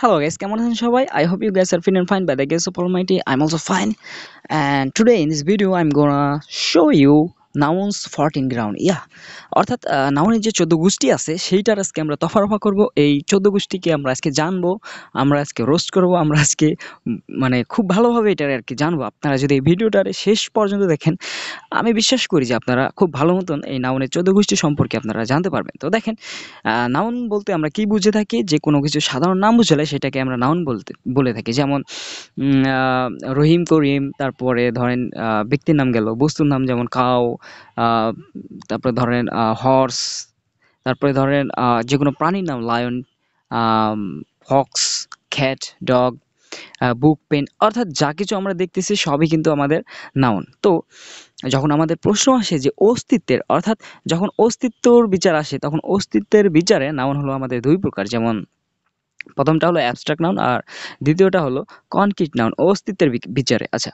Hello guys, কেমন আছেন সবাই? I hope you guys are feeling fine by the grace of Almighty. I'm also fine. And today in this video I'm gonna show you nouns 14 ground. অর্থাৎ নাউনের যে 14 গোষ্ঠী আছে সেইটার আজকে আমরা তফারফা করব। এই 14 গোষ্ঠীকে আমরা আজকে জানবো, আমরা আজকে রোস্ট করব, আমরা আজকে মানে খুব ভালোভাবে এটার আর কি জানবো। আপনারা যদি এই ভিডিওটার শেষ পর্যন্ত দেখেন, আমি বিশ্বাস করি যে আপনারা খুব ভালো মতন এই নাউনের 14 গোষ্ঠী সম্পর্কে আপনারা জানতে পারবেন। তো দেখেন, নাউন বলতে আমরা কি বুঝে থাকি? যে কোনো কিছু সাধারণ নাম বুঝালে সেটাকে আমরা নাউন বলে থাকি। যেমন রহিম, করিম, তারপরে ধরেন ব্যক্তির নাম গেল, বস্তুর নাম যেমন কাউ, তারপরে ধরেন হর্স, তারপরে ধরেন যে কোনো প্রাণীর নাম লায়ন, ফক্স, ক্যাট, ডগ, বুক, পেন, অর্থাৎ যা কিছু আমরা দেখতেছি সবই কিন্তু আমাদের নাউন। তো যখন আমাদের প্রশ্ন আসে যে অস্তিত্বের, অর্থাৎ যখন অস্তিত্বর বিচার আসে তখন অস্তিত্বের বিচারে নাউন হলো আমাদের দুই প্রকার। যেমন প্রথমটা হলো অ্যাবস্ট্রাক্ট নাউন আর দ্বিতীয়টা হলো কনক্রিট নাউন অস্তিত্বের বিচারে। আচ্ছা,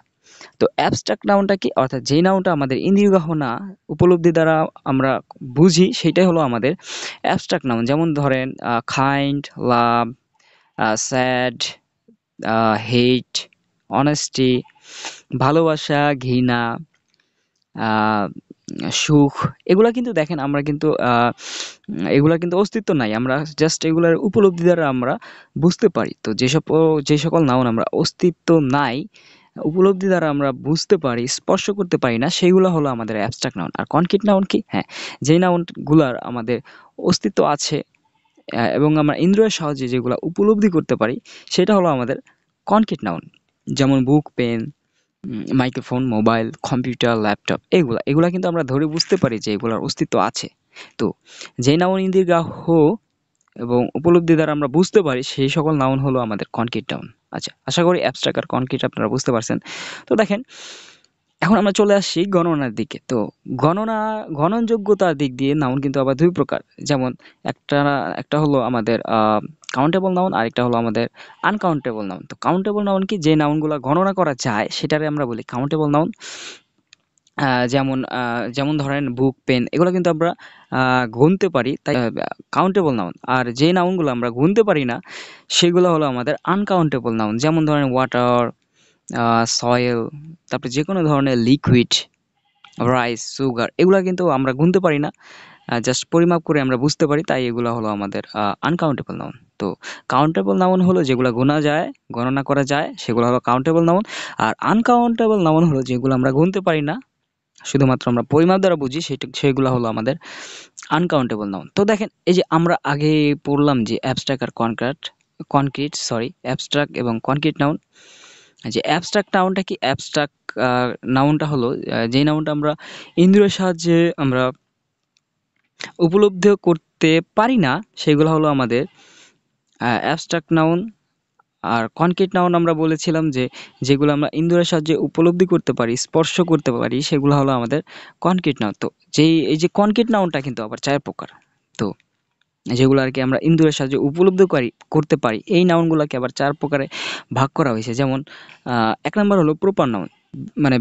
তো অ্যাবস্ট্রাক্ট নাউনটা কি? অর্থাৎ যেই নাউনটা আমাদের ইন্দ্রিয়গ্রাহ্য না, উপলব্ধি দ্বারা আমরা বুঝি, সেটাই হলো আমাদের অ্যাবস্ট্রাক্ট নাউন। যেমন ধরেন কাইন্ড, লাভ, স্যাড, হেট, অনেস্টি, ভালোবাসা, ঘৃণা, আহ, সুখ, এগুলা কিন্তু দেখেন আমরা কিন্তু এগুলা কিন্তু অস্তিত্ব নাই, আমরা জাস্ট এগুলার উপলব্ধি দ্বারা আমরা বুঝতে পারি। তো যে সকল নাউন আমরা অস্তিত্ব নাই, উপলব্ধি দ্বারা আমরা বুঝতে পারি, স্পর্শ করতে পারি না, সেগুলো হলো আমাদের অ্যাবস্ট্রাক্ট নাউন। আর কনক্রিট নাউন কি? হ্যাঁ, যেই নাউনগুলার আমাদের অস্তিত্ব আছে এবং আমরা ইন্দ্রিয়ের সাহায্যে যেগুলো উপলব্ধি করতে পারি, সেটা হলো আমাদের কনক্রিট নাউন। যেমন book, pen, microphone, mobile, computer, laptop, এগুলা কিন্তু আমরা ধরে বুঝতে পারি যে এগুলার অস্তিত্ব আছে। তো যেই নাউন ইন্দ্রিয়গ্রাহ্য এবং উপলব্ধি দ্বারা আমরা বুঝতে পারি, সেই সকল নাউন হলো আমাদের কনক্রিট নাউন। আচ্ছা, আশা করি অ্যাবস্ট্রাক্ট আর কনক্রিট আপনারা বুঝতে পারছেন। তো দেখেন, এখন আমরা চলে আসছি গণনার দিকে। তো গণনযোগ্যতার দিক দিয়ে নাউন কিন্তু আবার দুই প্রকার। যেমন একটা একটা হলো আমাদের কাউন্টেবল নাউন, আর একটা হলো আমাদের আনকাউন্টেবল নাউন। তো কাউন্টেবল নাউন কি? যে নাউনগুলো গণনা করা যায় সেটারে আমরা বলি কাউন্টেবল নাউন। যেমন ধরেন বুক, পেন, এগুলো কিন্তু আমরা গুনতে পারি, তাই কাউন্টেবল নাউন। আর যে নাউনগুলো আমরা গুনতে পারি না সেগুলো হলো আমাদের আনকাউন্টেবল নাউন। যেমন ধরেন ওয়াটার, সয়েল, তারপরে যে কোনো ধরনের লিকুইড, রাইস, সুগার, এগুলা কিন্তু আমরা গুনতে পারি না, জাস্ট পরিমাপ করে আমরা বুঝতে পারি, তাই এগুলো হলো আমাদের আনকাউন্টেবল নাউন। তো কাউন্টেবল নাউন হলো যেগুলো গোনা যায়, গণনা করা যায়, সেগুলো হলো কাউন্টেবল নাউন। আর আনকাউন্টেবল নাউন হলো যেগুলো আমরা গুনতে পারি না, শুধুমাত্র আমরা পরিমাপ দ্বারা বুঝি, সেগুলো হলো আমাদের আনকাউন্টেবল নাউন। তো দেখেন, এই যে আমরা আগে পড়লাম যে অ্যাবস্ট্রাক্ট আর অ্যাবস্ট্রাক্ট এবং কনক্রিট নাউন। যে অ্যাবস্ট্রাক্ট নাউনটা কি? অ্যাবস্ট্রাক্ট নাউনটা হলো যেই নাউনটা আমরা ইন্দ্রিয়ের সাহায্যে আমরা উপলব্ধি করতে পারি না, সেগুলো হলো আমাদের অ্যাবস্ট্রাক্ট নাউন। আর কনক্রিট নাউন আমরা বলেছিলাম যে যেগুলো আমরা ইন্দ্রিয়ের সাহায্যে উপলব্ধি করতে পারি, স্পর্শ করতে পারি, সেগুলো হলো আমাদের কনক্রিট নাউন। তো এই যে কনক্রিট নাউনটা কিন্তু আবার চার প্রকার। তো যেগুলো আর কি আমরা ইন্দ্রিয়ের সাহায্যে করতে পারি, এই নাউনগুলোকে আবার চার প্রকারে ভাগ করা হয়েছে। যেমন এক নম্বর হলো প্রপার নাউন, মানে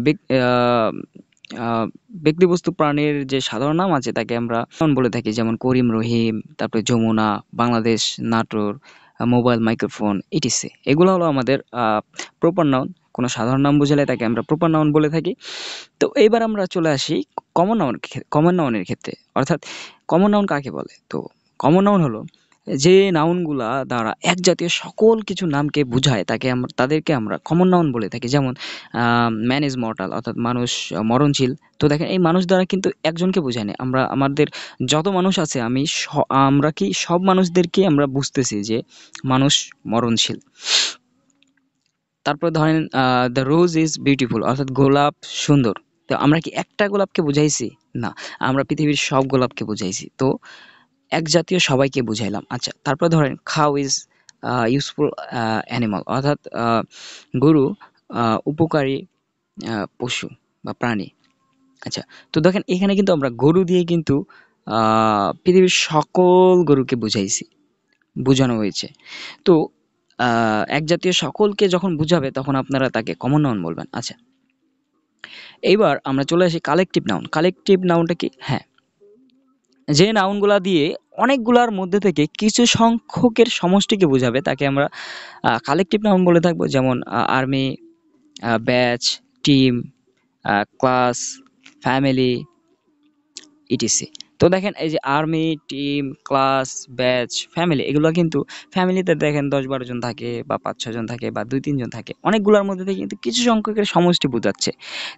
ব্যক্তি, বস্তু, প্রাণীর যে সাধারণ নাম আছে তাকে আমরা নাউন বলে থাকি। যেমন করিম, রহিম, তারপরে Jamuna, Bangladesh, Natore, mobile, microphone, ETC, এগুলো হলো আমাদের প্রপার নাউন। কোনো সাধারণ নাম বুঝালে তাকে আমরা প্রপার নাউন বলে থাকি। তো এইবার আমরা চলে আসি কমন নাউনের ক্ষেত্রে। অর্থাৎ কমন নাউন কাকে বলে? তো কমন নাউন হলো যে নাউনগুলা দ্বারা এক জাতীয় সকল কিছু নামকে বোঝায়, তাদেরকে আমরা কমন নাউন বলে থাকি। যেমন ম্যান ইজ মর্টাল, অর্থাৎ মানুষ মরণশীল। তো দেখেন, এই মানুষ দ্বারা কিন্তু একজনকে বোঝায় না, আমরা আমাদের যত মানুষ আছে আমরা কি সব মানুষদেরকে আমরা বুঝতেছি যে মানুষ মরণশীল। তারপর ধরেন দ্য রোজ ইজ বিউটিফুল, অর্থাৎ গোলাপ সুন্দর। তো আমরা কি একটা গোলাপকে বুঝাইছি? না, আমরা পৃথিবীর সব গোলাপকে বুঝাইছি। তো এক জাতীয় সবাইকে বুঝাইলাম। আচ্ছা, তারপর ধরেন খাও ইজ ইউজফুল অ্যানিমাল, অর্থাৎ গরু উপকারী পশু বা প্রাণী। আচ্ছা, তো দেখেন এখানে কিন্তু আমরা গরু দিয়ে কিন্তু পৃথিবীর সকল গরুকে বোঝানো হয়েছে। তো এক জাতীয় সকলকে যখন বুঝাবে তখন আপনারা তাকে কমন নাউন বলবেন। আচ্ছা, এইবার আমরা চলে আসি কালেকটিভ নাউন। কালেকটিভ নাউনটা কি? হ্যাঁ, যে নাউনগুলা দিয়ে অনেকগুলার মধ্যে থেকে কিছু সংখ্যকের সমষ্টিকে বোঝাবে তাকে আমরা কালেকটিভ নাউন বলে থাকবো। যেমন army, batch, team, class, family, etc. তো দেখেন এই যে army, team, class, batch, family, এগুলো কিন্তু ফ্যামিলিতে দেখেন ১০-১২ জন থাকে বা ৫-৬ জন থাকে বা ২-৩ জন থাকে। অনেকগুলোর মধ্যে থেকে কিন্তু কিছু সংখ্যকের সমষ্টি বোঝাচ্ছে।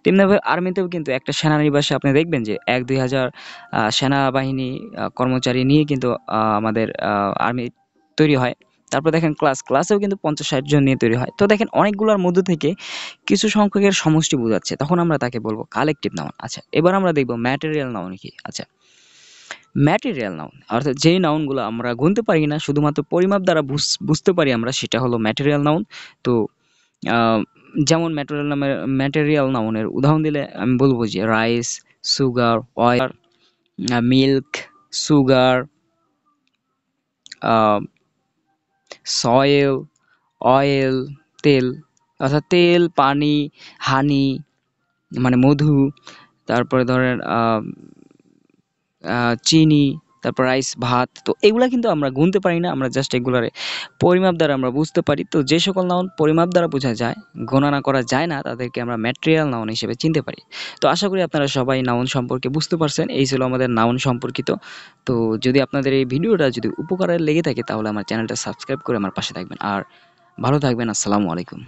তেমনিভাবে আর্মিতেও কিন্তু একটা সেনানিবাসে আপনি দেখবেন যে ১-২ হাজার সেনাবাহিনী কর্মচারী নিয়ে কিন্তু আমাদের আর্মি তৈরি হয়। তারপর দেখেন ক্লাসেও কিন্তু ৫০-৬০ জন নিয়ে তৈরি হয়। তো দেখেন অনেকগুলোর মধ্যে থেকে কিছু সংখ্যকের সমষ্টি বোঝাচ্ছে। তখন আমরা তাকে বলবো কালেকটিভ নাউন। আচ্ছা, এবার আমরা দেখব ম্যাটেরিয়াল নাউন কি? আচ্ছা, ম্যাটেরিয়াল নাউন অর্থাৎ যেই নাউনগুলো আমরা গুনতে পারি না, শুধুমাত্র পরিমাপ দ্বারা বুঝতে পারি আমরা, সেটা হলো ম্যাটেরিয়াল নাউন। তো আহ, যেমন ম্যাটেরিয়াল নাউনের উদাহরণ দিলে আমি বলবো যে rice, sugar, oil, milk, sugar, soil, oil, তেল, অর্থাৎ তেল, পানি, হানি মানে মধু, তারপরে ধরেন চিনি, তারপর রাইস, ভাত। তো এগুলা কিন্তু আমরা গুনতে পারি না, আমরা জাস্ট এগুলার পরিমাপ দ্বারা আমরা বুঝতে পারি। তো যে সকল নাউন পরিমাপ দ্বারা বোঝা যায়, গণনা করা যায় না, তাদেরকে আমরা ম্যাটেরিয়াল নাউন হিসেবে চিনতে পারি। তো আশা করি আপনারা সবাই নাউন সম্পর্কে বুঝতে পারছেন। এই ছিল আমাদের নাউন সম্পর্কিত। তো যদি আপনাদের এই ভিডিওটা যদি উপকারে লেগে থাকে তাহলে আমার চ্যানেলটা সাবস্ক্রাইব করে আমার পাশে থাকবেন। আর ভালো থাকবেন। আসসালামু আলাইকুম।